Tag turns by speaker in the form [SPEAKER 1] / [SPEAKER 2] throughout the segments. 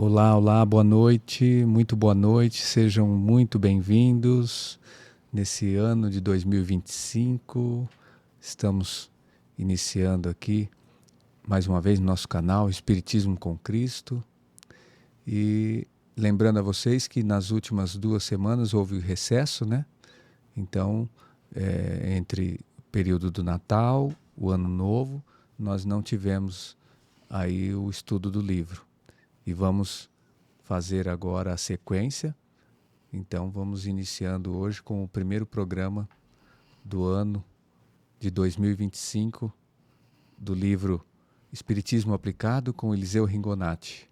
[SPEAKER 1] Olá, olá, muito boa noite, sejam muito bem-vindos nesse ano de 2025. Estamos iniciando aqui mais uma vez no nosso canal Espiritismo com Cristo e lembrando a vocês que nas últimas 2 semanas houve recesso, né? Então, entre o período do Natal, o Ano Novo, nós não tivemos aí o estudo do livro. E vamos fazer agora a sequência. Então vamos iniciando hoje com o primeiro programa do ano de 2025 do livro Espiritismo Aplicado com Eliseu Ringonati.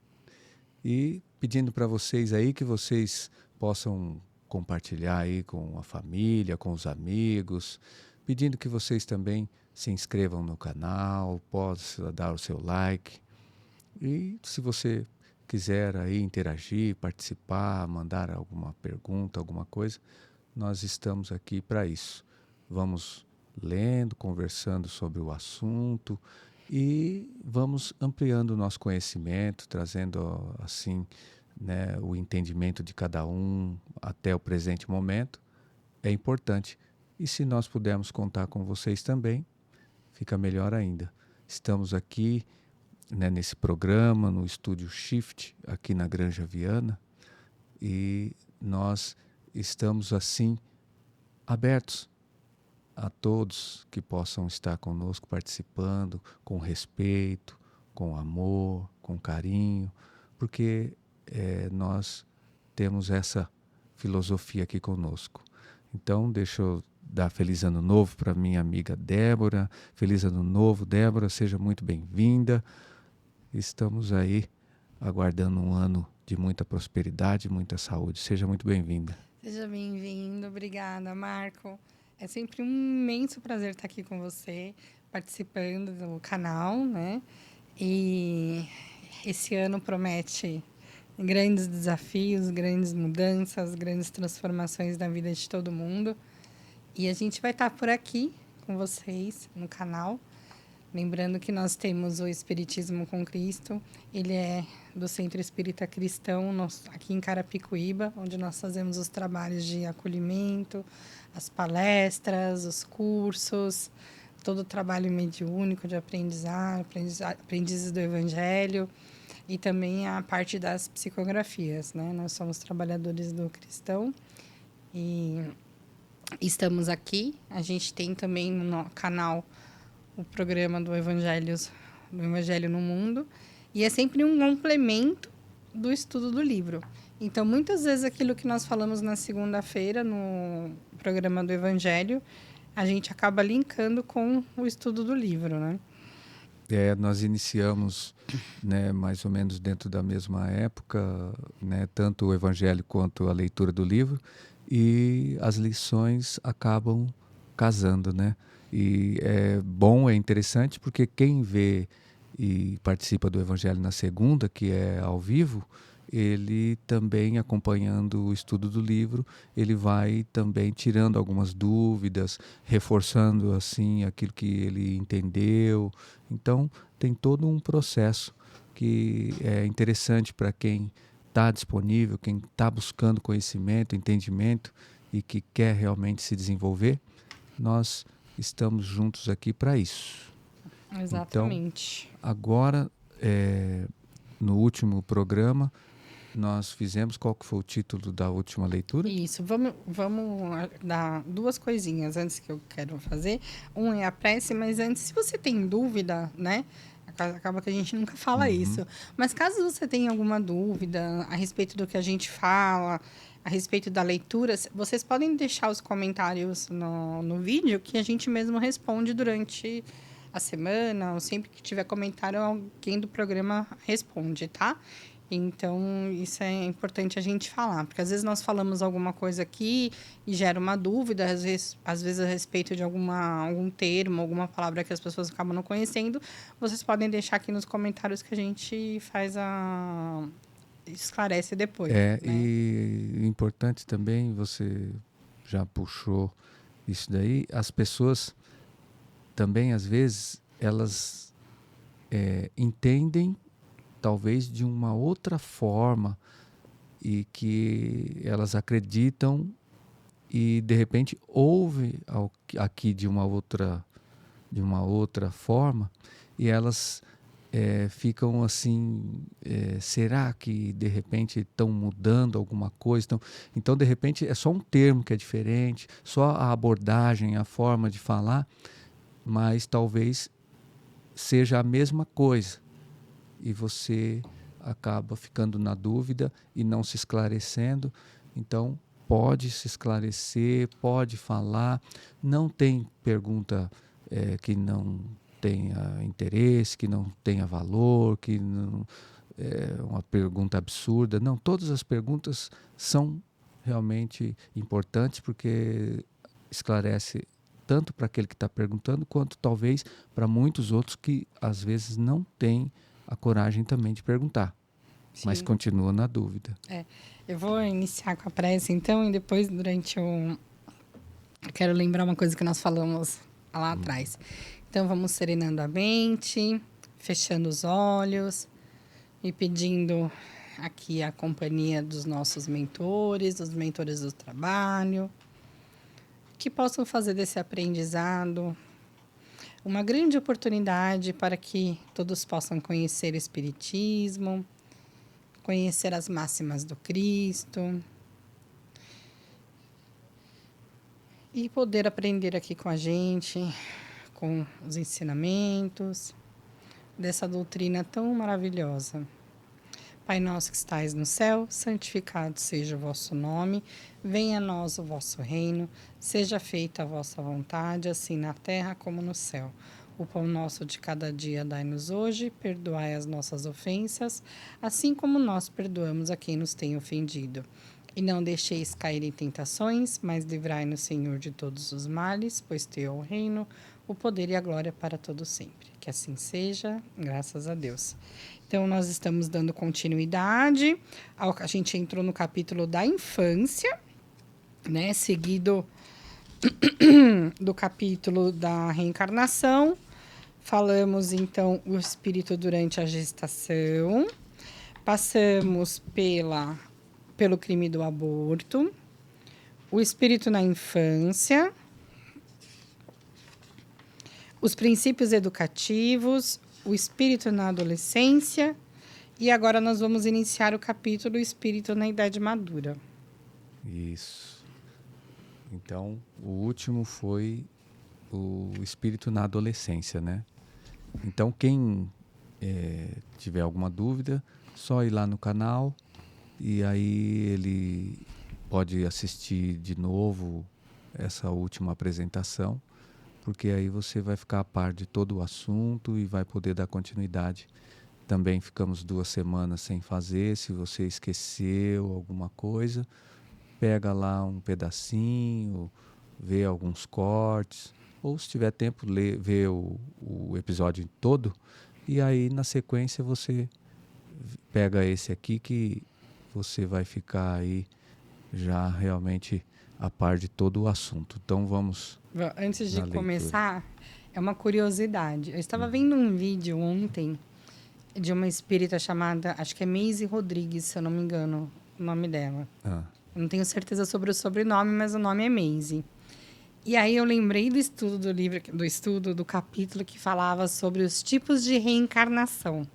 [SPEAKER 1] E pedindo para vocês aí que vocês possam compartilhar aí com a família, com os amigos, pedindo que vocês também se inscrevam no canal, possam dar o seu like. E se você quiser aí interagir, participar, mandar alguma pergunta, alguma coisa, nós estamos aqui para isso. Vamos lendo, conversando sobre o assunto e vamos ampliando o nosso conhecimento, trazendo assim, né, o entendimento de cada um até o presente momento. É importante. E se nós pudermos contar com vocês também, fica melhor ainda. Estamos aqui, né, nesse programa, no Estúdio Shift, aqui na Granja Viana, e nós estamos assim abertos a todos que possam estar conosco participando, com respeito, com amor, com carinho, porque nós temos essa filosofia aqui conosco. Então, deixa eu dar feliz ano novo para minha amiga Débora. Feliz ano novo, Débora, seja muito bem-vinda. Estamos aí aguardando um ano de muita prosperidade, muita saúde. Seja muito bem-vinda.
[SPEAKER 2] Seja bem-vindo, obrigada, Marco. É sempre um imenso prazer estar aqui com você, participando do canal, né? E esse ano promete grandes desafios, grandes mudanças, grandes transformações na vida de todo mundo. E a gente vai estar por aqui com vocês no canal. Lembrando que nós temos o Espiritismo com Cristo. Ele é do Centro Espírita Cristão, aqui em Carapicuíba, onde nós fazemos os trabalhos de acolhimento, as palestras, os cursos, todo o trabalho mediúnico de aprendizes do Evangelho e também a parte das psicografias, né? Nós somos trabalhadores do cristão e estamos aqui. A gente tem também no canal o programa do Evangelho no Mundo, e é sempre um complemento do estudo do livro. Então, muitas vezes, aquilo que nós falamos na segunda-feira, no programa do Evangelho, a gente acaba linkando com o estudo do livro, né?
[SPEAKER 1] Nós iniciamos, né, mais ou menos dentro da mesma época, né, tanto o Evangelho quanto a leitura do livro, e as lições acabam casando, né? E é bom, é interessante, porque quem vê e participa do Evangelho na segunda, que é ao vivo, ele também acompanhando o estudo do livro, ele vai também tirando algumas dúvidas, reforçando assim aquilo que ele entendeu. Então tem todo um processo que é interessante para quem está disponível, quem está buscando conhecimento, entendimento e que quer realmente se desenvolver. Nós estamos juntos aqui para isso. Então,
[SPEAKER 2] Exatamente.
[SPEAKER 1] agora, no último programa, nós fizemos, qual que foi o título da última leitura?
[SPEAKER 2] Isso, vamos dar duas coisinhas antes que eu quero fazer. Um é a prece, mas antes, se você tem dúvida, né? Acaba que a gente nunca fala
[SPEAKER 1] Uhum.
[SPEAKER 2] isso. Mas caso você tenha alguma dúvida a respeito do que a gente fala, a respeito da leitura, vocês podem deixar os comentários no vídeo que a gente mesmo responde durante a semana, ou sempre que tiver comentário, alguém do programa responde, tá? Então, isso é importante a gente falar, porque às vezes nós falamos alguma coisa aqui e gera uma dúvida, às vezes a respeito de algum termo, alguma palavra que as pessoas acabam não conhecendo. Vocês podem deixar aqui nos comentários que a gente esclarece depois, né?
[SPEAKER 1] E importante também, você já puxou isso daí, as pessoas também, às vezes, elas entendem talvez de uma outra forma e que elas acreditam e de repente ouve aqui de uma outra forma e elas ficam assim, será que de repente estão mudando alguma coisa? Então, de repente, é só um termo que é diferente, só a abordagem, a forma de falar, mas talvez seja a mesma coisa. E você acaba ficando na dúvida e não se esclarecendo. Então, pode se esclarecer, pode falar. Não tem pergunta que não tenha interesse, que não tenha valor, que não é uma pergunta absurda. Não, todas as perguntas são realmente importantes porque esclarece tanto para aquele que está perguntando, quanto talvez para muitos outros que às vezes não têm a coragem também de perguntar, mas
[SPEAKER 2] Sim.
[SPEAKER 1] continua na dúvida.
[SPEAKER 2] Eu vou iniciar com a prece, então, e depois, eu quero lembrar uma coisa que nós falamos lá atrás. Então, vamos serenando a mente, fechando os olhos e pedindo aqui a companhia dos nossos mentores, dos mentores do trabalho, que possam fazer desse aprendizado uma grande oportunidade para que todos possam conhecer o Espiritismo, conhecer as máximas do Cristo e poder aprender aqui com a gente, com os ensinamentos dessa doutrina tão maravilhosa. Pai nosso que estais no céu, santificado seja o vosso nome, venha a nós o vosso reino, seja feita a vossa vontade, assim na terra como no céu. O pão nosso de cada dia dai-nos hoje, perdoai as nossas ofensas, assim como nós perdoamos a quem nos tem ofendido. E não deixeis cair em tentações, mas livrai-nos, Senhor, de todos os males, pois teu é o reino, o poder e a glória para todo sempre. Que assim seja, graças a Deus. Então, nós estamos dando continuidade. A gente entrou no capítulo da infância, né? Seguido do capítulo da reencarnação. Falamos, então, o espírito durante a gestação. Passamos pelo crime do aborto. O espírito na infância. Os princípios educativos, o espírito na adolescência, e agora nós vamos iniciar o capítulo Espírito na Idade Madura.
[SPEAKER 1] Isso. Então, o último foi o espírito na adolescência, né? Então, quem tiver alguma dúvida, só ir lá no canal e aí ele pode assistir de novo essa última apresentação, porque aí você vai ficar a par de todo o assunto e vai poder dar continuidade. Também ficamos 2 semanas sem fazer, se você esqueceu alguma coisa, pega lá um pedacinho, vê alguns cortes, ou se tiver tempo, vê o episódio todo, e aí na sequência você pega esse aqui que você vai ficar aí já realmente a par de todo o assunto. Então vamos...
[SPEAKER 2] Antes de começar, é uma curiosidade. Eu estava vendo um vídeo ontem de uma espírita chamada, acho que é Maisie Rodrigues, se eu não me engano, o nome dela. Eu não tenho certeza sobre o sobrenome, mas o nome é Maisie. E aí eu lembrei do estudo do livro, do capítulo que falava sobre os tipos de reencarnação.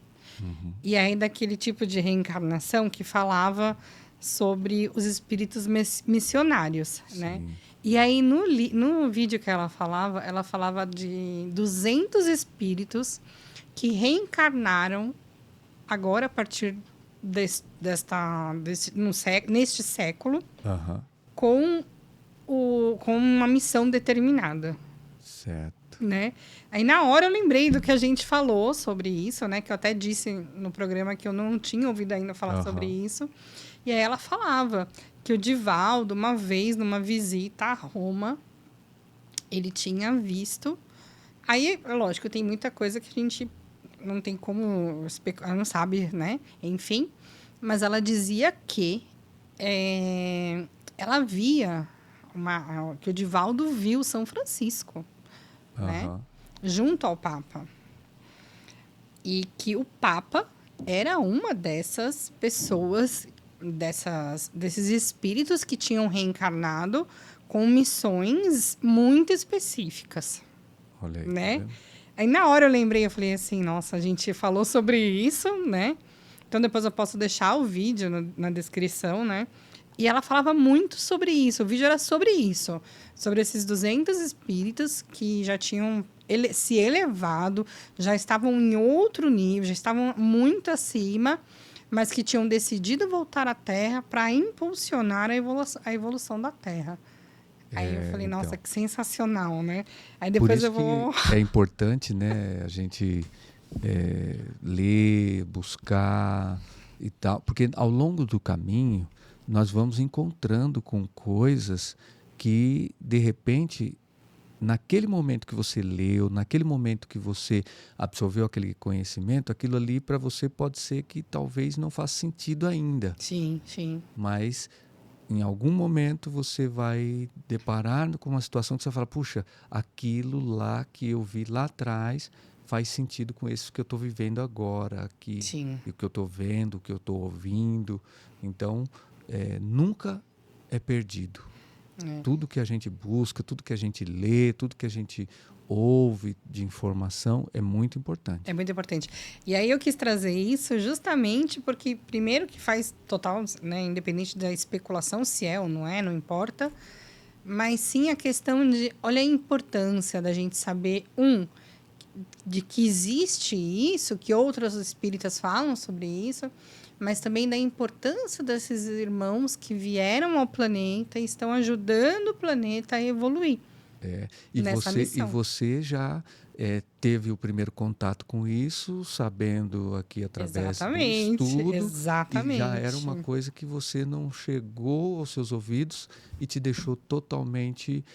[SPEAKER 2] E aí daquele tipo de reencarnação que falava sobre os espíritos missionários, né? E aí, no vídeo que ela falava de 200 espíritos que reencarnaram agora, a partir neste século, com uma missão determinada.
[SPEAKER 1] Certo.
[SPEAKER 2] Né? Aí, na hora, eu lembrei do que a gente falou sobre isso, né? Que eu até disse no programa que eu não tinha ouvido ainda falar sobre isso. E aí ela falava que o Divaldo, uma vez, numa visita a Roma, ele tinha visto... Aí, lógico, tem muita coisa que a gente não tem como especular, não sabe, né? Enfim, mas ela dizia que ela via... que o Divaldo viu São Francisco, né? Junto ao Papa. E que o Papa era uma dessas pessoas, desses espíritos que tinham reencarnado com missões muito específicas,
[SPEAKER 1] Olha aí, tá
[SPEAKER 2] né?
[SPEAKER 1] vendo?
[SPEAKER 2] Aí na hora eu lembrei, eu falei assim, nossa, a gente falou sobre isso, né? Então depois eu posso deixar o vídeo na descrição, né? E ela falava muito sobre isso, o vídeo era sobre isso, sobre esses 200 espíritos que já tinham se elevado, já estavam em outro nível, já estavam muito acima, mas que tinham decidido voltar à Terra para impulsionar a evolução da Terra. Aí eu falei, nossa,
[SPEAKER 1] Então,
[SPEAKER 2] que sensacional, né? Aí
[SPEAKER 1] por
[SPEAKER 2] depois eu
[SPEAKER 1] isso que
[SPEAKER 2] vou...
[SPEAKER 1] é importante, né, a gente ler, buscar e tal, porque ao longo do caminho nós vamos encontrando com coisas que, de repente, naquele momento que você leu, naquele momento que você absorveu aquele conhecimento, aquilo ali para você pode ser que talvez não faça sentido ainda,
[SPEAKER 2] Sim, sim.
[SPEAKER 1] mas em algum momento você vai deparar com uma situação que você fala, puxa, aquilo lá que eu vi lá atrás faz sentido com isso que eu estou vivendo agora, aqui,
[SPEAKER 2] Sim.
[SPEAKER 1] e o que eu estou vendo, o que eu estou ouvindo. Então, nunca é perdido.
[SPEAKER 2] É.
[SPEAKER 1] Tudo que a gente busca, tudo que a gente lê, tudo que a gente ouve de informação é muito importante.
[SPEAKER 2] É muito importante. E aí eu quis trazer isso justamente porque, primeiro, que faz total, né, independente da especulação, se é ou não é, não importa, mas sim a questão de, olha a importância da gente saber, de que existe isso, que outros espíritas falam sobre isso, mas também da importância desses irmãos que vieram ao planeta e estão ajudando o planeta a evoluir
[SPEAKER 1] E
[SPEAKER 2] nessa missão.
[SPEAKER 1] você já teve o primeiro contato com isso, sabendo aqui através do
[SPEAKER 2] Exatamente,
[SPEAKER 1] estudo, e já era uma
[SPEAKER 2] exatamente.
[SPEAKER 1] coisa que você não chegou aos seus ouvidos e te deixou totalmente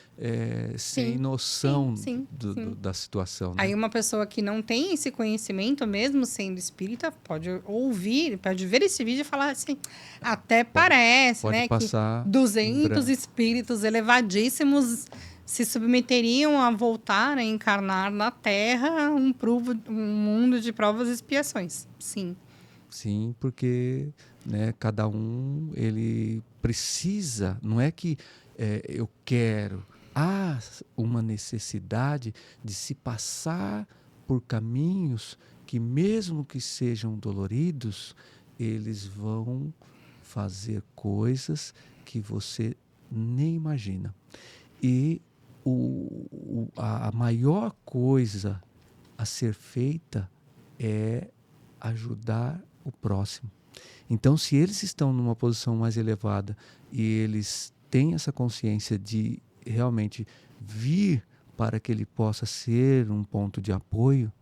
[SPEAKER 1] sem
[SPEAKER 2] Sim,
[SPEAKER 1] noção
[SPEAKER 2] sim, sim.
[SPEAKER 1] da situação, né?
[SPEAKER 2] Aí uma pessoa que não tem esse conhecimento, mesmo sendo espírita, pode ouvir, pode ver esse vídeo e falar assim, até parece,
[SPEAKER 1] Pode
[SPEAKER 2] né, que
[SPEAKER 1] passar em
[SPEAKER 2] 200
[SPEAKER 1] branco.
[SPEAKER 2] espíritos elevadíssimos se submeteriam a voltar a encarnar na Terra um mundo de provas e expiações. Sim,
[SPEAKER 1] Sim, porque né, cada um ele precisa, não é que eu quero, há uma necessidade de se passar por caminhos que mesmo que sejam doloridos, eles vão fazer coisas que você nem imagina. E a maior coisa a ser feita é ajudar o próximo. Então, se eles estão numa posição mais elevada e eles têm essa consciência de realmente vir para que ele possa ser um ponto de apoio,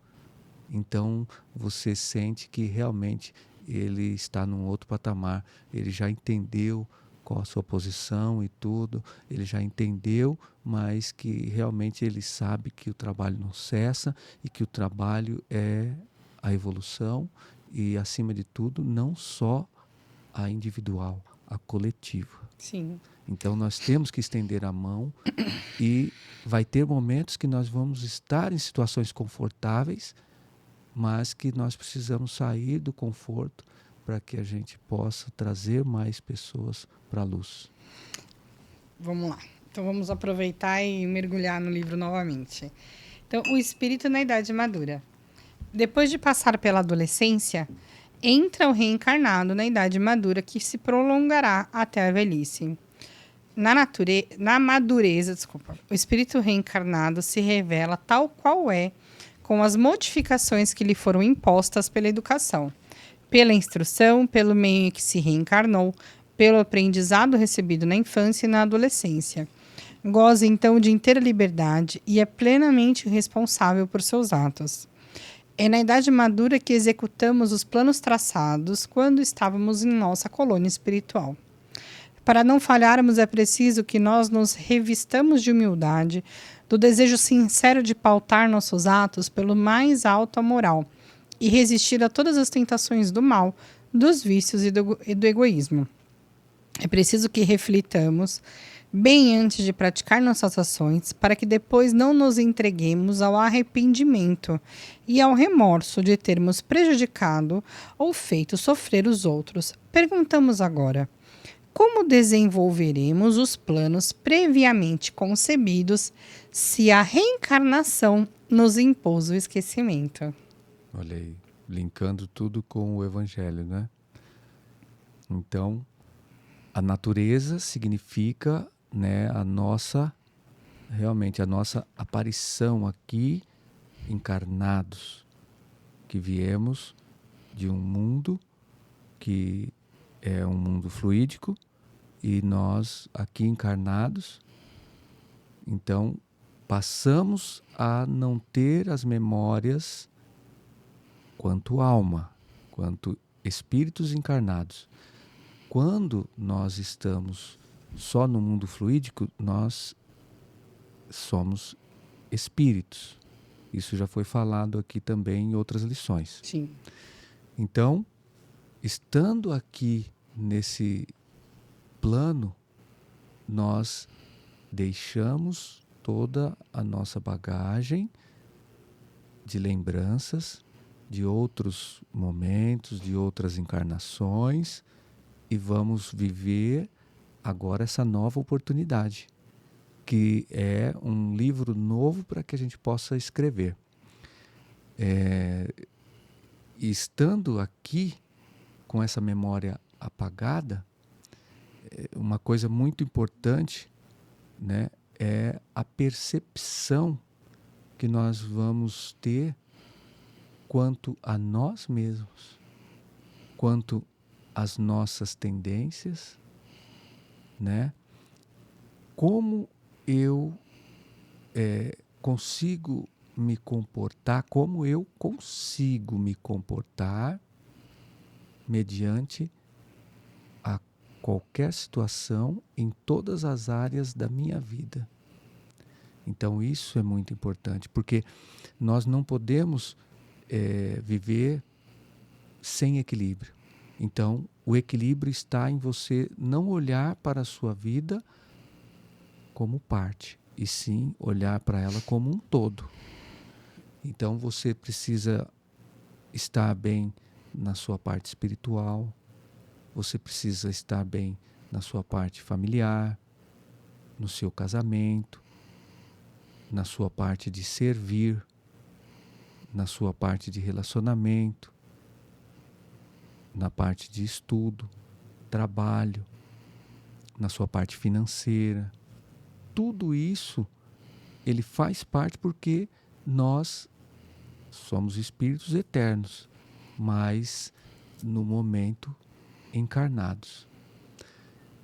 [SPEAKER 1] então você sente que realmente ele está num outro patamar, ele já entendeu qual a sua posição e tudo, ele já entendeu, mas que realmente ele sabe que o trabalho não cessa e que o trabalho é a evolução e, acima de tudo, não só a individual, a coletiva.
[SPEAKER 2] sim.
[SPEAKER 1] Então nós temos que estender a mão e vai ter momentos que nós vamos estar em situações confortáveis, mas que nós precisamos sair do conforto para que a gente possa trazer mais pessoas para a luz.
[SPEAKER 2] Vamos lá. Então vamos aproveitar e mergulhar no livro novamente. Então, o espírito na idade madura. Depois de passar pela adolescência, entra o reencarnado na idade madura que se prolongará até a velhice. Na madureza, o espírito reencarnado se revela tal qual é, com as modificações que lhe foram impostas pela educação, pela instrução, pelo meio em que se reencarnou, pelo aprendizado recebido na infância e na adolescência. Goza então de inteira liberdade e é plenamente responsável por seus atos. É na idade madura que executamos os planos traçados quando estávamos em nossa colônia espiritual. Para não falharmos, é preciso que nós nos revistamos de humildade, do desejo sincero de pautar nossos atos pelo mais alto a moral e resistir a todas as tentações do mal, dos vícios e do egoísmo. É preciso que reflitamos bem antes de praticar nossas ações, para que depois não nos entreguemos ao arrependimento e ao remorso de termos prejudicado ou feito sofrer os outros. Perguntamos agora: como desenvolveremos os planos previamente concebidos se a reencarnação nos impôs o esquecimento?
[SPEAKER 1] Olha aí, linkando tudo com o Evangelho, né? Então, a natureza significa, né, realmente a nossa aparição aqui, encarnados, que viemos de um mundo que é um mundo fluídico e nós aqui encarnados, então passamos a não ter as memórias quanto alma, quanto espíritos encarnados. Quando nós estamos só no mundo fluídico, nós somos espíritos. Isso já foi falado aqui também em outras lições.
[SPEAKER 2] Sim.
[SPEAKER 1] Então, estando aqui nesse plano, nós deixamos toda a nossa bagagem de lembranças de outros momentos, de outras encarnações, e vamos viver agora essa nova oportunidade, que é um livro novo para que a gente possa escrever. E estando aqui com essa memória apagada, uma coisa muito importante, né, é a percepção que nós vamos ter quanto a nós mesmos, quanto às nossas tendências, né? Como eu consigo me comportar, como eu consigo me comportar mediante a qualquer situação em todas as áreas da minha vida. Então isso é muito importante, porque nós não podemos viver sem equilíbrio. Então o equilíbrio está em você não olhar para a sua vida como parte, e sim olhar para ela como um todo. Então você precisa estar bem na sua parte espiritual, você precisa estar bem na sua parte familiar, no seu casamento, na sua parte de servir, na sua parte de relacionamento, na parte de estudo, trabalho, na sua parte financeira. Tudo isso, ele faz parte porque nós somos espíritos eternos, mas no momento encarnados.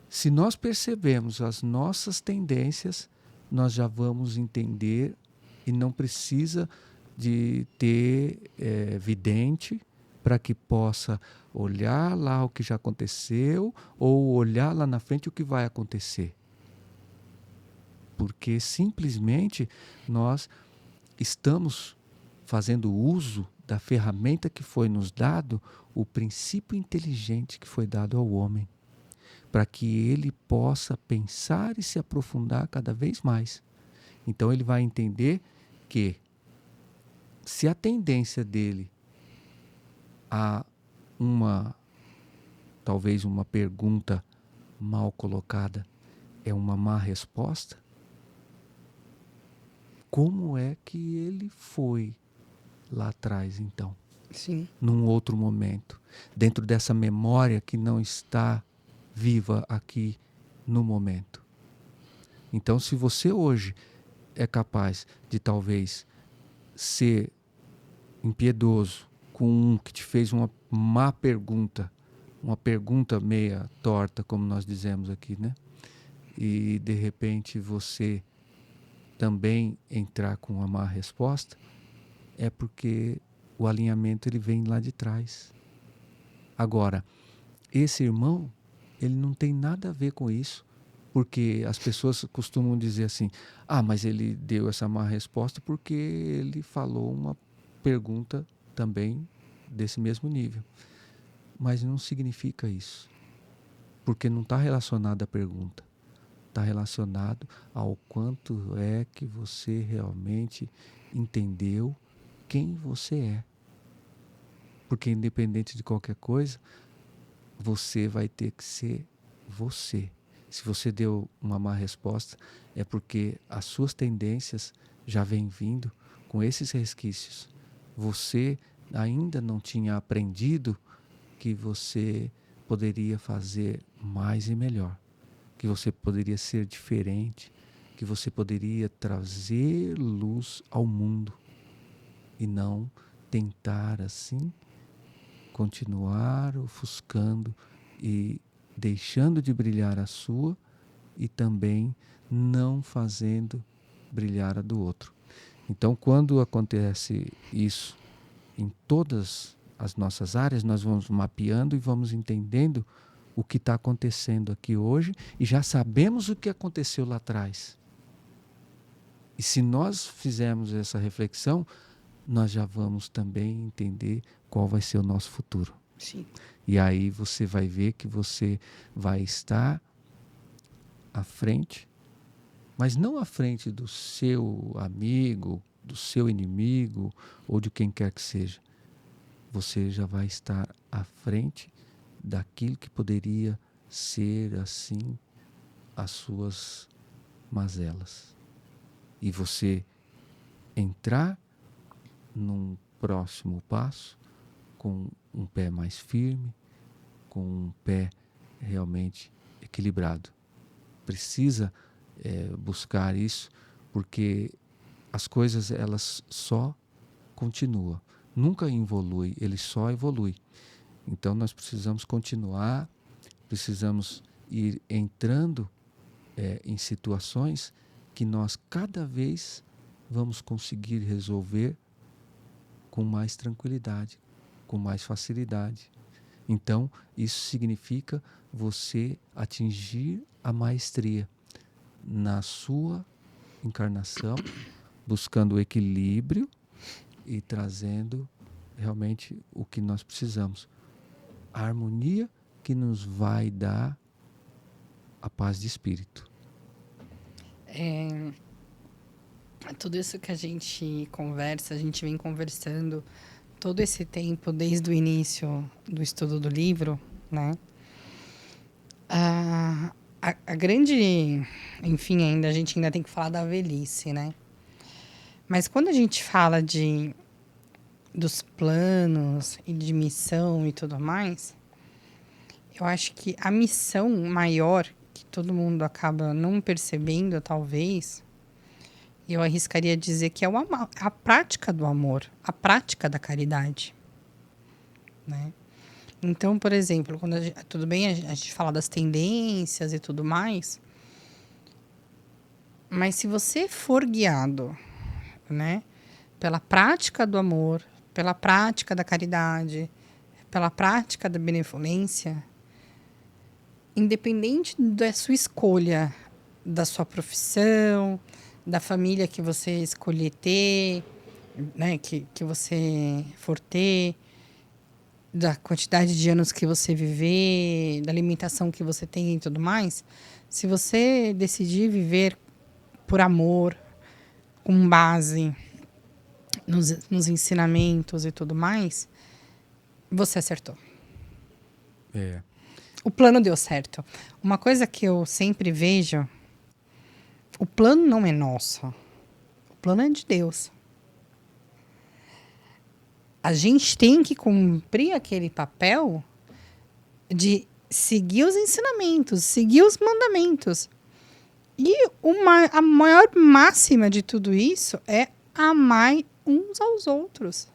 [SPEAKER 1] Se nós percebemos as nossas tendências, nós já vamos entender e não precisa de ter vidente para que possa olhar lá o que já aconteceu ou olhar lá na frente o que vai acontecer. Porque simplesmente nós estamos fazendo uso da ferramenta que foi nos dado, o princípio inteligente que foi dado ao homem, para que ele possa pensar e se aprofundar cada vez mais. Então ele vai entender que se a tendência dele a talvez uma pergunta mal colocada é uma má resposta, como é que ele foi lá atrás, então?
[SPEAKER 2] Sim.
[SPEAKER 1] Num outro momento, dentro dessa memória que não está viva aqui no momento. Então, se você hoje é capaz de talvez ser impiedoso com um que te fez uma má pergunta, uma pergunta meia torta, como nós dizemos aqui, né? E de repente você também entrar com uma má resposta, é porque o alinhamento ele vem lá de trás. Agora, esse irmão, ele não tem nada a ver com isso, porque as pessoas costumam dizer assim, mas ele deu essa má resposta porque ele falou uma pergunta também desse mesmo nível. Mas não significa isso, porque não está relacionada à pergunta. está relacionado ao quanto é que você realmente entendeu quem você é. Porque independente de qualquer coisa, você vai ter que ser você. Se você deu uma má resposta, é porque as suas tendências já vêm vindo com esses resquícios. Você ainda não tinha aprendido que você poderia fazer mais e melhor, que você poderia ser diferente, que você poderia trazer luz ao mundo e não tentar assim continuar ofuscando e deixando de brilhar a sua e também não fazendo brilhar a do outro. Então, quando acontece isso em todas as nossas áreas, nós vamos mapeando e vamos entendendo o que está acontecendo aqui hoje e já sabemos o que aconteceu lá atrás. E se nós fizermos essa reflexão, nós já vamos também entender qual vai ser o nosso futuro.
[SPEAKER 2] Sim.
[SPEAKER 1] E aí você vai ver que você vai estar à frente, mas não à frente do seu amigo, do seu inimigo ou de quem quer que seja. Você já vai estar à frente daquilo que poderia ser assim as suas mazelas. E você entrar num próximo passo com um pé mais firme, com um pé realmente equilibrado. Precisa buscar isso, porque as coisas elas só continuam, nunca evolui, ele só evolui. Então nós precisamos continuar, precisamos ir entrando em situações que nós cada vez vamos conseguir resolver com mais tranquilidade, com mais facilidade. Então, isso significa você atingir a maestria na sua encarnação, buscando o equilíbrio e trazendo realmente o que nós precisamos. A harmonia que nos vai dar a paz de espírito.
[SPEAKER 2] Tudo isso que a gente conversa, a gente vem conversando todo esse tempo, desde o início do estudo do livro, né? A grande... Enfim, a gente ainda tem que falar da velhice, né? Mas quando a gente fala dos planos e de missão e tudo mais, eu acho que a missão maior, que todo mundo acaba não percebendo, talvez, eu arriscaria dizer que é a prática do amor, a prática da caridade, né? Então, por exemplo, quando tudo bem a gente fala das tendências e tudo mais, mas se você for guiado, né, pela prática do amor, pela prática da caridade, pela prática da benevolência, independente da sua escolha, da sua profissão, da família que você escolher ter, né, que você for ter, da quantidade de anos que você viver, da alimentação que você tem e tudo mais, se você decidir viver por amor, com base nos ensinamentos e tudo mais, você acertou. O plano deu certo. Uma coisa que eu sempre vejo, o plano não é nosso, o plano é de Deus. A gente tem que cumprir aquele papel de seguir os ensinamentos, seguir os mandamentos. E a maior máxima de tudo isso é amar uns aos outros.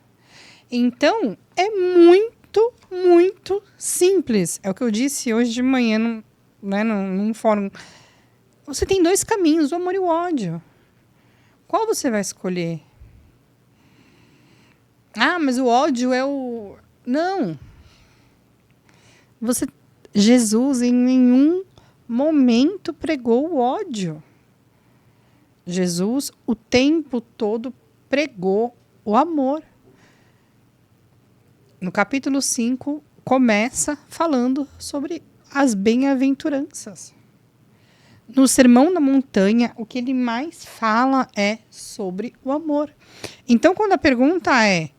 [SPEAKER 2] Então, é muito, muito simples. É o que eu disse hoje de manhã num fórum. Você tem dois caminhos, o amor e o ódio. Qual você vai escolher? Ah, mas o ódio é o... Não. Jesus em nenhum momento pregou o ódio. Jesus o tempo todo pregou o amor. No capítulo 5, começa falando sobre as bem-aventuranças. no Sermão da Montanha, o que ele mais fala é sobre o amor. Então, quando a pergunta é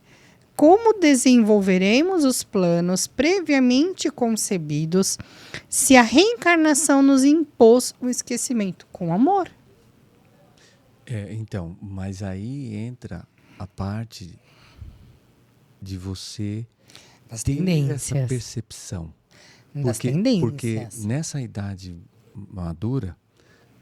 [SPEAKER 2] como desenvolveremos os planos previamente concebidos se a reencarnação nos impôs o esquecimento? Com amor.
[SPEAKER 1] Então, mas aí entra a parte de você
[SPEAKER 2] Das
[SPEAKER 1] ter essa
[SPEAKER 2] tendências.
[SPEAKER 1] percepção.
[SPEAKER 2] Das
[SPEAKER 1] Porque
[SPEAKER 2] tendências.
[SPEAKER 1] nessa idade madura,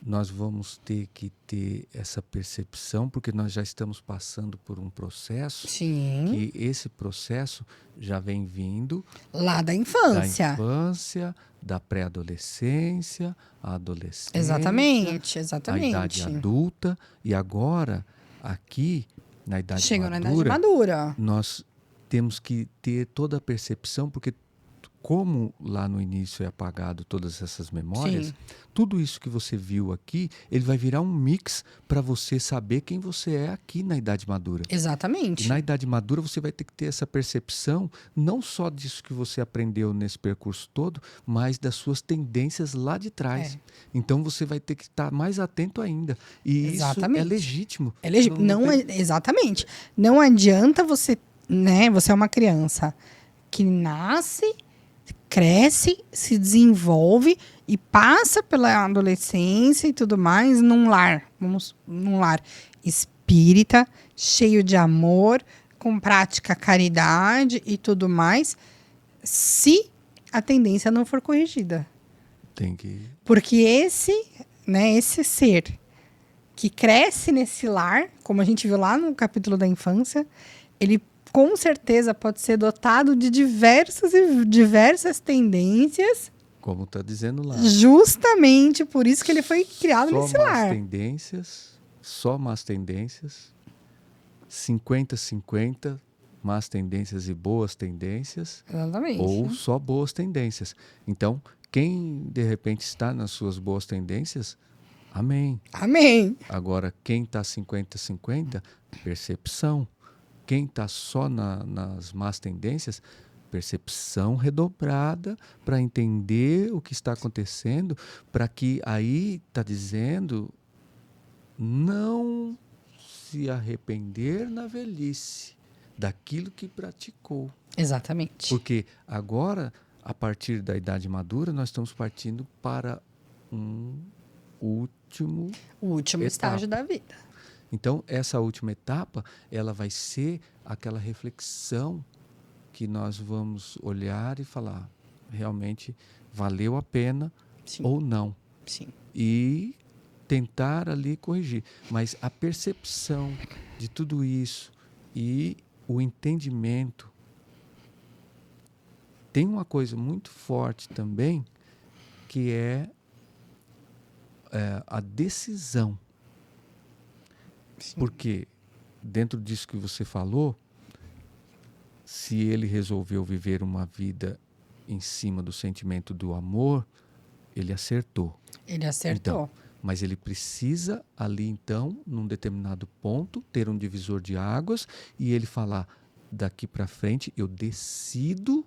[SPEAKER 1] nós vamos ter que ter essa percepção, porque nós já estamos passando por um processo,
[SPEAKER 2] Sim.
[SPEAKER 1] que esse processo já vem vindo
[SPEAKER 2] Lá da
[SPEAKER 1] da
[SPEAKER 2] infância.
[SPEAKER 1] infância, da pré-adolescência, a adolescência,
[SPEAKER 2] Exatamente,
[SPEAKER 1] a
[SPEAKER 2] exatamente.
[SPEAKER 1] idade adulta, e agora, aqui, na idade
[SPEAKER 2] Chegou na idade
[SPEAKER 1] madura,
[SPEAKER 2] madura.
[SPEAKER 1] nós temos que ter toda a percepção, porque como lá no início é apagado todas essas memórias,
[SPEAKER 2] Sim.
[SPEAKER 1] tudo isso que você viu aqui, ele vai virar um mix para você saber quem você é aqui na idade madura. E
[SPEAKER 2] Exatamente.
[SPEAKER 1] na idade madura você vai ter que ter essa percepção, não só disso que você aprendeu nesse percurso todo, mas das suas tendências lá de trás. Então você vai ter que estar mais atento ainda. E
[SPEAKER 2] Exatamente.
[SPEAKER 1] isso é legítimo.
[SPEAKER 2] É legítimo. Não
[SPEAKER 1] tem-
[SPEAKER 2] exatamente. Não adianta você, né? Você é uma criança que nasce, cresce, se desenvolve e passa pela adolescência e tudo mais num lar, num lar espírita, cheio de amor, com prática caridade e tudo mais, se a tendência não for corrigida.
[SPEAKER 1] Tem que...
[SPEAKER 2] Porque esse ser que cresce nesse lar, como a gente viu lá no capítulo da infância, ele com certeza pode ser dotado de diversas tendências,
[SPEAKER 1] Como está dizendo lá.
[SPEAKER 2] justamente por isso que ele foi criado nesse lar.
[SPEAKER 1] Só más tendências, 50-50, más tendências e boas tendências,
[SPEAKER 2] Exatamente.
[SPEAKER 1] ou só boas tendências. Então, quem de repente está nas suas boas tendências, amém.
[SPEAKER 2] Amém.
[SPEAKER 1] Agora, quem está 50-50, percepção. Quem está só nas más tendências, percepção redobrada para entender o que está acontecendo, para que aí está dizendo não se arrepender na velhice daquilo que praticou.
[SPEAKER 2] Exatamente.
[SPEAKER 1] Porque agora, a partir da idade madura, nós estamos partindo para um último
[SPEAKER 2] O último estágio da vida.
[SPEAKER 1] Então, essa última etapa, ela vai ser aquela reflexão que nós vamos olhar e falar, realmente valeu a pena
[SPEAKER 2] Sim.
[SPEAKER 1] ou não.
[SPEAKER 2] Sim.
[SPEAKER 1] E tentar ali corrigir. Mas a percepção de tudo isso e o entendimento. Tem uma coisa muito forte também, que é a decisão.
[SPEAKER 2] Sim.
[SPEAKER 1] Porque dentro disso que você falou, se ele resolveu viver uma vida em cima do sentimento do amor, ele acertou.
[SPEAKER 2] Ele acertou.
[SPEAKER 1] Então, mas ele precisa ali então, num determinado ponto, ter um divisor de águas e ele falar, daqui para frente eu decido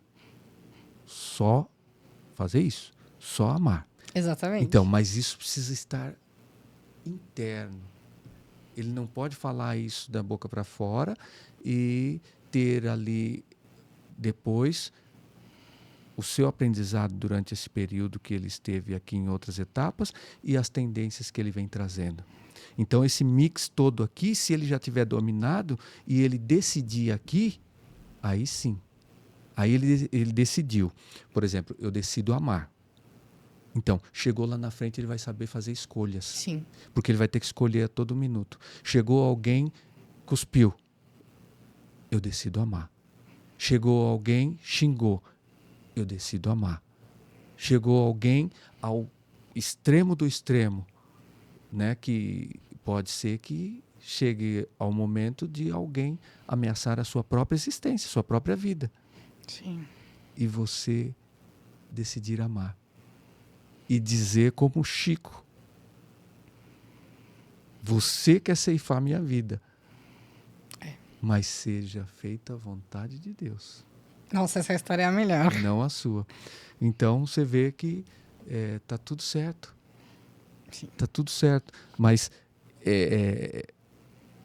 [SPEAKER 1] só fazer isso, só amar.
[SPEAKER 2] Exatamente.
[SPEAKER 1] Então, mas isso precisa estar interno. Ele não pode falar isso da boca para fora e ter ali depois o seu aprendizado durante esse período que ele esteve aqui em outras etapas e as tendências que ele vem trazendo. Então, esse mix todo aqui, se ele já tiver dominado e ele decidir aqui, aí sim. Aí ele decidiu. Por exemplo, eu decido amar. Então, chegou lá na frente, ele vai saber fazer escolhas.
[SPEAKER 2] Sim.
[SPEAKER 1] Porque ele vai ter que escolher a todo minuto. Chegou alguém, cuspiu. Eu decido amar. Chegou alguém, xingou. Eu decido amar. Chegou alguém ao extremo do extremo, né? Que pode ser que chegue ao momento de alguém ameaçar a sua própria existência, sua própria vida.
[SPEAKER 2] Sim.
[SPEAKER 1] E você decidir amar. E dizer como Chico, você quer ceifar minha vida, mas seja feita a vontade de Deus.
[SPEAKER 2] Nossa, essa história é a melhor.
[SPEAKER 1] Não a sua. Então, você vê que está tudo certo.
[SPEAKER 2] Sim.
[SPEAKER 1] Tá tudo certo. Mas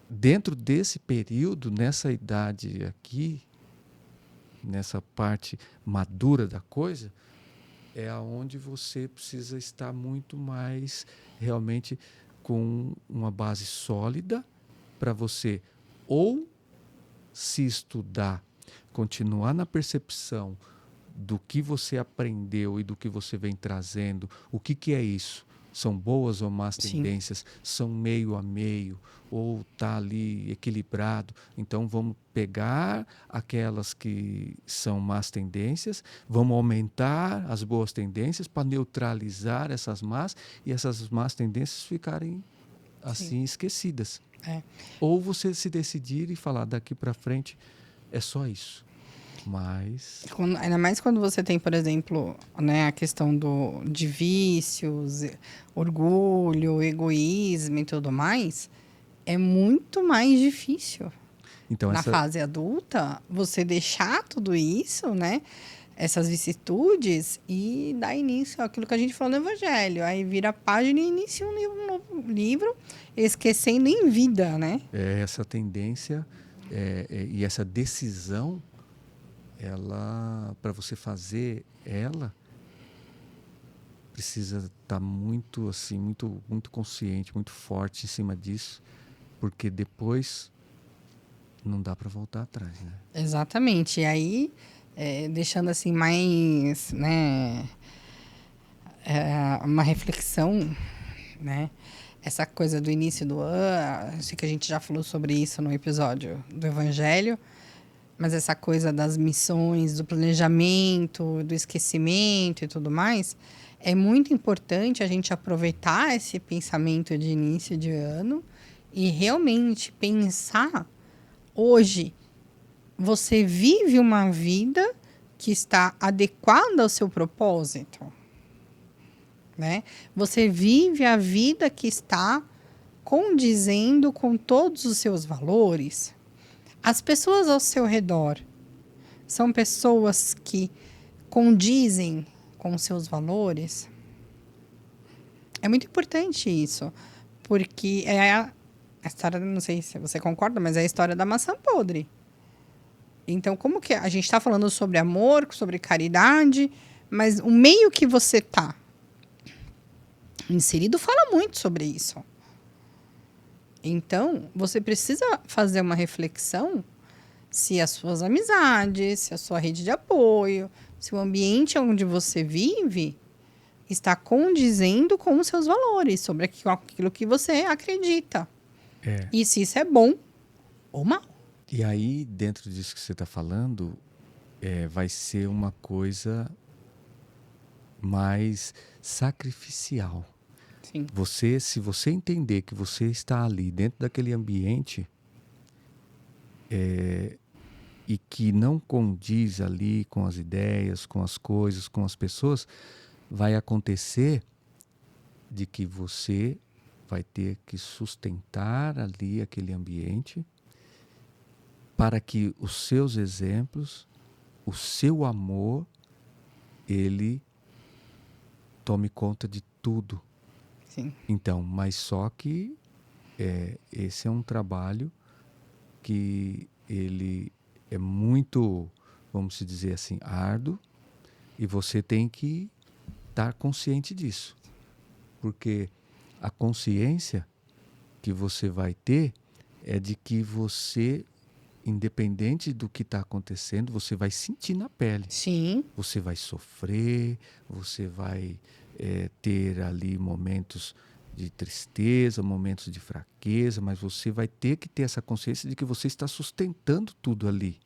[SPEAKER 1] dentro desse período, nessa idade aqui, nessa parte madura da coisa, é aonde você precisa estar muito mais realmente com uma base sólida para você ou se estudar, continuar na percepção do que você aprendeu e do que você vem trazendo. O que é isso? São boas ou más
[SPEAKER 2] Sim.
[SPEAKER 1] tendências? São meio a meio? Ou está ali equilibrado? Então vamos pegar aquelas que são más tendências, vamos aumentar as boas tendências para neutralizar essas más e essas más tendências ficarem assim esquecidas. Ou você se decidir e falar daqui para frente é só isso. Mas
[SPEAKER 2] Ainda mais quando você tem, por exemplo, né, a questão de vícios, orgulho, egoísmo e tudo mais, é muito mais difícil.
[SPEAKER 1] então
[SPEAKER 2] Na fase adulta, você deixar tudo isso, né? Essas vicissitudes e dar início àquilo que a gente falou no Evangelho. Aí vira a página e inicia um novo livro, esquecendo em vida, né?
[SPEAKER 1] essa tendência e essa decisão, ela, para você fazer ela, precisa estar muito assim, muito consciente, muito forte em cima disso, porque depois não dá para voltar atrás, né?
[SPEAKER 2] Exatamente. E aí, deixando assim mais, né, uma reflexão, né? Essa coisa do início do ano, sei que a gente já falou sobre isso no episódio do Evangelho, mas essa coisa das missões, do planejamento, do esquecimento e tudo mais, é muito importante a gente aproveitar esse pensamento de início de ano e realmente pensar hoje. Você vive uma vida que está adequada ao seu propósito, né? Você vive a vida que está condizendo com todos os seus valores. As pessoas ao seu redor são pessoas que condizem com os seus valores. É muito importante isso, porque é a história, não sei se você concorda, mas é a história da maçã podre. Então, como que a gente está falando sobre amor, sobre caridade, mas o meio que você está inserido fala muito sobre isso. Então, você precisa fazer uma reflexão se as suas amizades, se a sua rede de apoio, se o ambiente onde você vive está condizendo com os seus valores, sobre aquilo que você acredita. E se isso é bom ou mal.
[SPEAKER 1] E aí, dentro disso que você está falando, vai ser uma coisa mais sacrificial.
[SPEAKER 2] Sim.
[SPEAKER 1] Se você entender que você está ali dentro daquele ambiente e que não condiz ali com as ideias, com as coisas, com as pessoas, vai acontecer de que você vai ter que sustentar ali aquele ambiente para que os seus exemplos, o seu amor, ele tome conta de tudo.
[SPEAKER 2] Sim.
[SPEAKER 1] Então, mas só que esse é um trabalho que ele é muito, vamos dizer assim, árduo, e você tem que estar consciente disso. Porque a consciência que você vai ter é de que você, independente do que está acontecendo, você vai sentir na pele.
[SPEAKER 2] Sim.
[SPEAKER 1] Você vai sofrer, você vai ter ali momentos de tristeza, momentos de fraqueza, mas você vai ter que ter essa consciência de que você está sustentando tudo ali.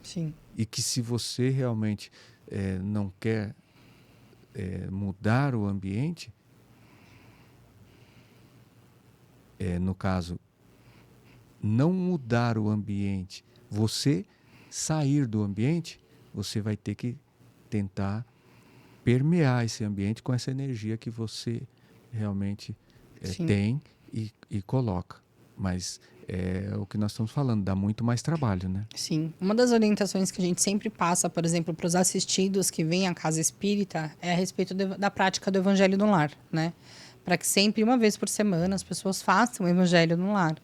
[SPEAKER 2] Sim.
[SPEAKER 1] E que se você realmente não quer mudar o ambiente, no caso, não mudar o ambiente, você sair do ambiente, você vai ter que tentar permear esse ambiente com essa energia que você realmente tem e coloca. Mas é o que nós estamos falando, dá muito mais trabalho, né?
[SPEAKER 2] Sim. Uma das orientações que a gente sempre passa, por exemplo, para os assistidos que vêm à casa espírita, é a respeito da prática do Evangelho no Lar, né? para que sempre, uma vez por semana, as pessoas façam o evangelho no lar,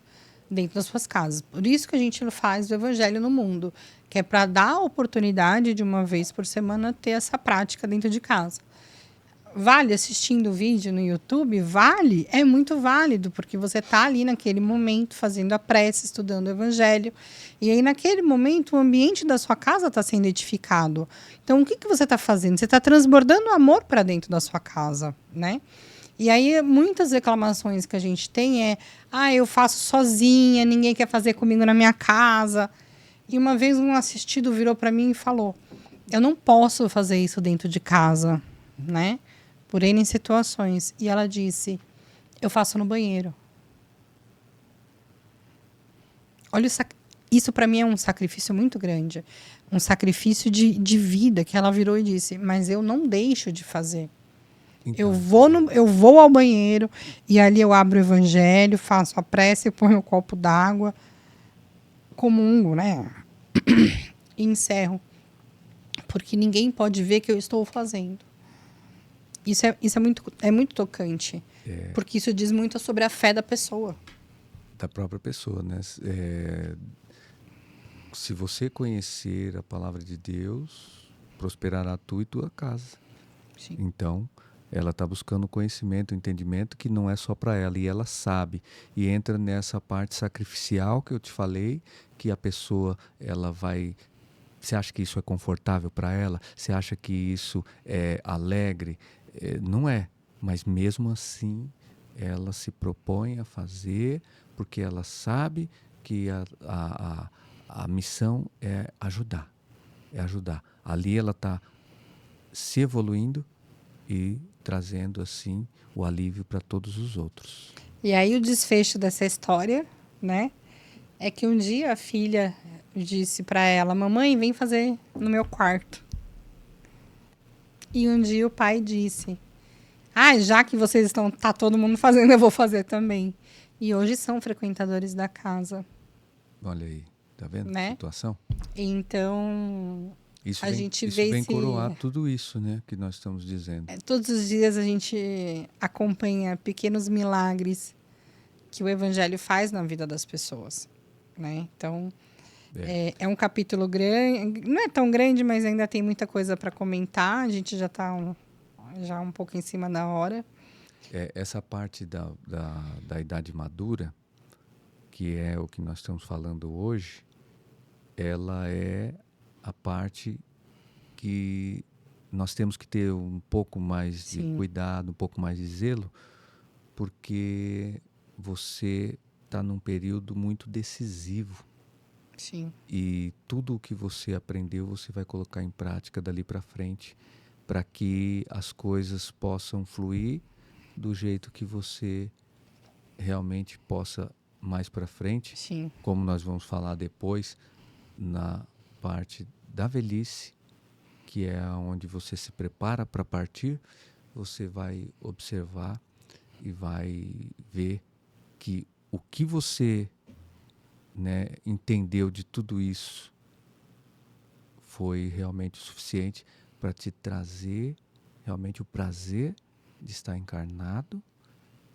[SPEAKER 2] dentro das suas casas. Por isso que a gente faz o evangelho no mundo, que é para dar a oportunidade de, uma vez por semana, ter essa prática dentro de casa. Vale assistindo o vídeo no YouTube? Vale, é muito válido, porque você está ali naquele momento fazendo a prece, estudando o evangelho, e aí naquele momento o ambiente da sua casa está sendo edificado. Então o que, que você está fazendo? Você está transbordando amor para dentro da sua casa, né? E aí muitas reclamações que a gente tem é: eu faço sozinha, ninguém quer fazer comigo na minha casa. E uma vez um assistido virou para mim e falou: eu não posso fazer isso dentro de casa, né? Por N situações. E ela disse: eu faço no banheiro. Olha, isso para mim é um sacrifício muito grande. Um sacrifício de vida, que ela virou e disse: mas eu não deixo de fazer.
[SPEAKER 1] Então,
[SPEAKER 2] Eu vou ao banheiro e ali eu abro o evangelho, faço a prece, ponho um copo d'água, comungo, né? E encerro. Porque ninguém pode ver que eu estou fazendo. Isso é muito tocante. Porque isso diz muito sobre a fé da pessoa.
[SPEAKER 1] da própria pessoa, né? Se você conhecer a palavra de Deus, prosperará tu e tua casa.
[SPEAKER 2] Sim.
[SPEAKER 1] Então, ela está buscando conhecimento, entendimento que não é só para ela, e ela sabe. E entra nessa parte sacrificial que eu te falei, que a pessoa ela vai. Você acha que isso é confortável para ela? Você acha que isso é alegre? Não é. Mas mesmo assim, ela se propõe a fazer, porque ela sabe que a missão é ajudar. É ajudar. Ali ela está se evoluindo e trazendo assim o alívio para todos os outros.
[SPEAKER 2] E aí o desfecho dessa história, né, é que um dia a filha disse para ela: mamãe, vem fazer no meu quarto. E um dia o pai disse: já que vocês tá todo mundo fazendo, eu vou fazer também. E hoje são frequentadores da casa,
[SPEAKER 1] Olha aí, tá vendo que
[SPEAKER 2] né?
[SPEAKER 1] situação?
[SPEAKER 2] Então a gente
[SPEAKER 1] Isso
[SPEAKER 2] vê
[SPEAKER 1] vem
[SPEAKER 2] esse.
[SPEAKER 1] coroar tudo isso, né, que nós estamos dizendo.
[SPEAKER 2] Todos os dias a gente acompanha pequenos milagres que o evangelho faz na vida das pessoas, né? Então é um capítulo grande, não é tão grande, mas ainda tem muita coisa para comentar. A gente já está já um pouco em cima da hora.
[SPEAKER 1] Essa parte da idade madura, que é o que nós estamos falando hoje, ela é a parte que nós temos que ter um pouco mais de
[SPEAKER 2] Sim,
[SPEAKER 1] cuidado, um pouco mais de zelo, porque você está num período muito decisivo
[SPEAKER 2] sim,
[SPEAKER 1] e tudo o que você aprendeu você vai colocar em prática dali para frente, para que as coisas possam fluir do jeito que você realmente possa mais para frente,
[SPEAKER 2] sim.
[SPEAKER 1] como nós vamos falar depois na parte da velhice, que é onde você se prepara para partir, você vai observar e vai ver que o que você, né, entendeu de tudo isso foi realmente o suficiente para te trazer realmente o prazer de estar encarnado,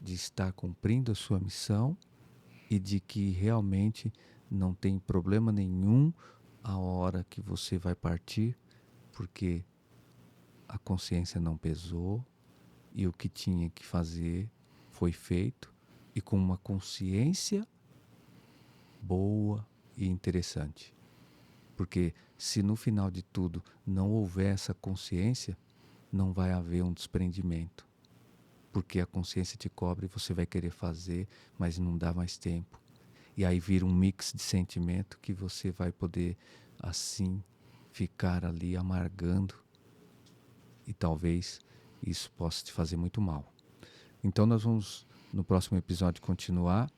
[SPEAKER 1] de estar cumprindo a sua missão e de que realmente não tem problema nenhum a hora que você vai partir, porque a consciência não pesou e o que tinha que fazer foi feito, e com uma consciência boa e interessante. Porque se no final de tudo não houver essa consciência, não vai haver um desprendimento. Porque a consciência te cobre e você vai querer fazer, mas não dá mais tempo. E aí vira um mix de sentimento que você vai poder, assim, ficar ali amargando. E talvez isso possa te fazer muito mal. Então nós vamos, no próximo episódio, continuar,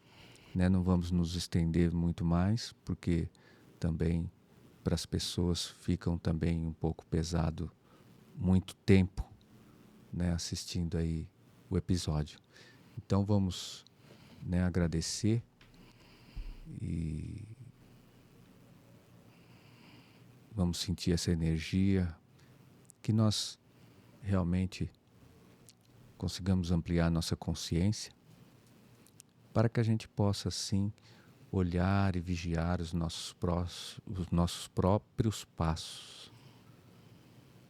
[SPEAKER 1] né? Não vamos nos estender muito mais, porque também para as pessoas ficam também um pouco pesado muito tempo, né, assistindo aí o episódio. Então vamos, né, agradecer e vamos sentir essa energia que nós realmente consigamos ampliar nossa consciência, para que a gente possa, assim, olhar e vigiar os nossos próprios passos,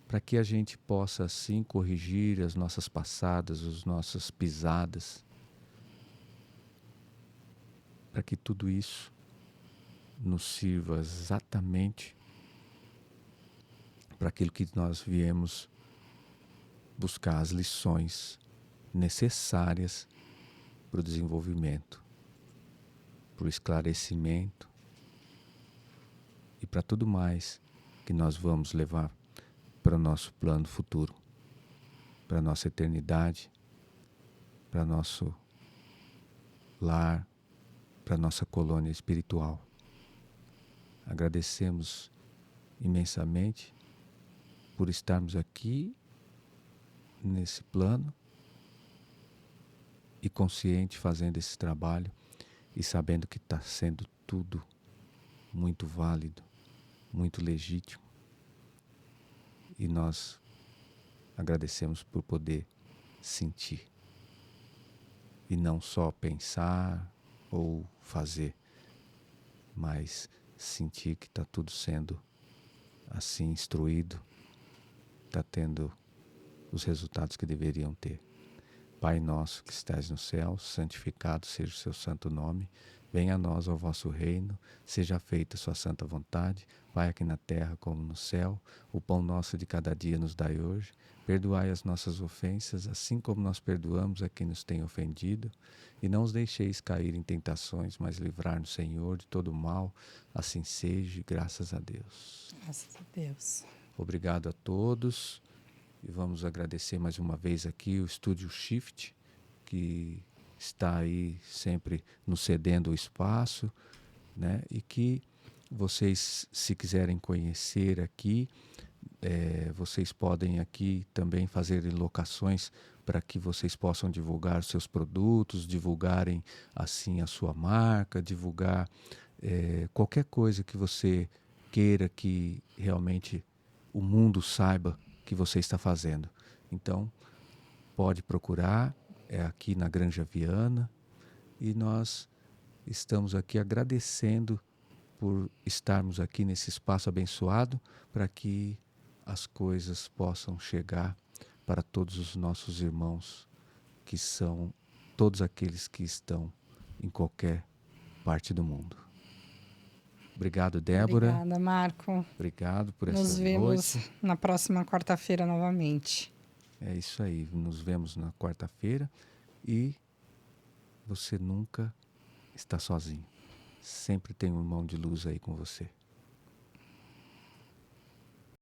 [SPEAKER 1] para que a gente possa, assim, corrigir as nossas passadas, as nossas pisadas, para que tudo isso nos sirva exatamente para aquilo que nós viemos buscar, as lições necessárias para o desenvolvimento, para o esclarecimento e para tudo mais que nós vamos levar para o nosso plano futuro, para a nossa eternidade, para nosso lar, para a nossa colônia espiritual. Agradecemos imensamente por estarmos aqui nesse plano e consciente fazendo esse trabalho e sabendo que está sendo tudo muito válido, muito legítimo. E nós agradecemos por poder sentir e não só pensar ou fazer, mas sentir que está tudo sendo assim instruído, está tendo os resultados que deveriam ter. Pai nosso que estais no céu, santificado seja o seu santo nome. Venha a nós o vosso reino, seja feita a sua santa vontade, Pai, aqui na terra como no céu. O pão nosso de cada dia nos dai hoje. Perdoai as nossas ofensas, assim como nós perdoamos a quem nos tem ofendido. E não os deixeis cair em tentações, mas livrar-nos, Senhor, de todo mal. Assim seja, graças a Deus.
[SPEAKER 2] Graças a Deus.
[SPEAKER 1] Obrigado a todos. E vamos agradecer mais uma vez aqui o Estúdio Shift, que está aí sempre nos cedendo o espaço, né? E que vocês, se quiserem conhecer aqui, vocês podem aqui também fazer locações para que vocês possam divulgar os seus produtos, divulgarem assim a sua marca, divulgar qualquer coisa que você queira que realmente o mundo saiba que você está fazendo. Então, pode procurar, é aqui na Granja Viana, e nós estamos aqui agradecendo por estarmos aqui nesse espaço abençoado, para que as coisas possam chegar para todos os nossos irmãos, que são todos aqueles que estão em qualquer parte do mundo. Obrigado, Débora.
[SPEAKER 2] Obrigada, Marco.
[SPEAKER 1] Obrigado por essa
[SPEAKER 2] Nos vemos
[SPEAKER 1] noite.
[SPEAKER 2] na próxima quarta-feira novamente.
[SPEAKER 1] É isso aí. Nos vemos na quarta-feira e você nunca está sozinho. Sempre tem um irmão de luz aí com você.